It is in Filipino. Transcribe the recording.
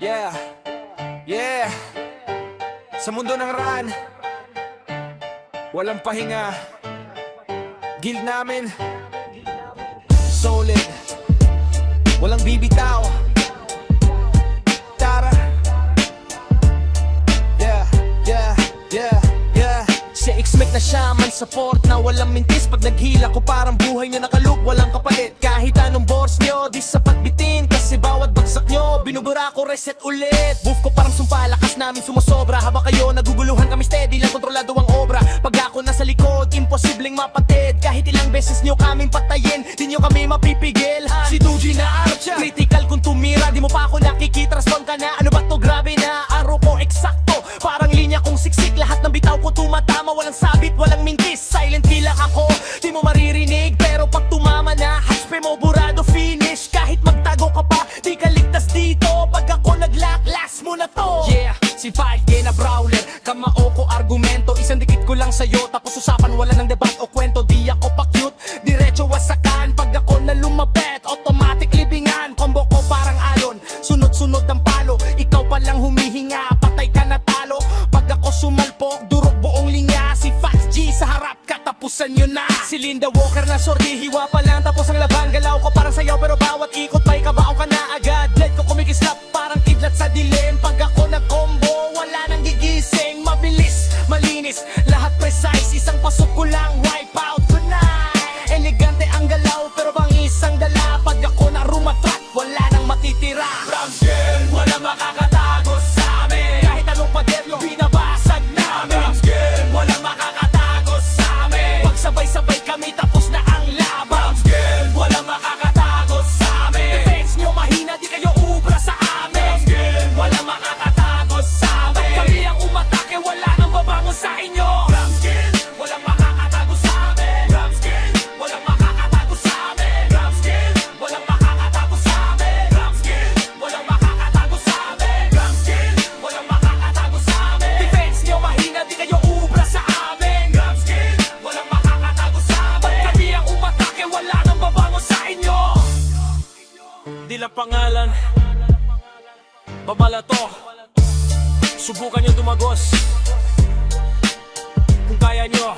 Yeah, yeah. Sa mundo ng run, walang pahinga. Guild namin solid, walang bibitaw. Tara. Yeah, yeah, yeah, yeah. Si X-Mac na siya man support na walang mintis. Pag naghila ko parang buhay nyo nakalug, walang kapalit. Kahit anong boss nyo, di sapat bitin. Kasi bawat bagsak nyo, binubura ko reset ulit. Move ko parang sumpa, lakas namin sumasobra. Habang kayo naguguluhan kami steady lang, kontrolado ang obra. Pag ako nasa likod, imposibleng mapatid. Kahit ilang beses nyo kaming patayin, di nyo kami mapipigil. Si Duji na Archa, critical kung tumira. Di mo pa ako nakikita, respond ka na. Ano ba to, grabe na, araw ko eksakto. Parang linya kong siksik, lahat ng bitaw ko tumatama. Walang sabit, walang mintis, silent kill ako. Di mo maririnig, pero pag tumama na, haspe mo burado finish. Kahit magtago ka pa, di ka ligtas dito. Pag ako nag-lock, last mo na to. Yeah, si 5K na brawler, kamao ko argumento. Isang dikit ko lang sa'yo, tapos usapan wala ng debat o kwento. Di ako pa cute, diretso wasakan. Pag ako na lumapet, automatic libingan. Combo ko parang alon, sunod-sunod ang palo. Ikaw palang humihinga, patay ka na talo. Pag ako sumalpok, durog buong linya. Si Fats G sa harap, katapusan nyo na. Si Linda Walker na sordi, hiwa pa lang tapos ang laban. Galaw ko parang sayaw pero bawat ikot may kabaong ka na agad. Blood ko kumikislap parang kidlat sa dilim. Pag ako nag-combo, wala nang gigising. Mabilis, malinis, lahat precise. Isang pasok ko lang, wipe out, good night. Elegante ang galaw pero bang isang dala. Pag ako na rumatrat, wala nang matitira. Ramsgel, wala makakatago sa amin. Kahit anong paderlo, binabasag namin. Ramsgel, wala makakatago sa amin. Pag sabay-sabay kami, tapos na ang laban. Ramsgel, wala makakatago sa amin. Defense nyo mahina, di kayo ubra sa amin. Ramsgel, wala makakatago sa amin. Pag kami ang umatake, wala nang babangon sa inyo. Ramsgel, wala makakatago sa amin. Ramsgel, wala makakatago sa amin. Ramsgel, wala makakatago sa amin. Ramsgel, wala makakatago sa amin. Ramsgel, wala makakatago sa amin. Defense nyo mahina, di kayo ubra sa amin. Ramsgel, wala makakatago sa amin. Pag kami ang umatake, wala nang babangon sa inyo. Di lang pangalan, babala to. Subukan nyo tumagos. Kung kaya nyo,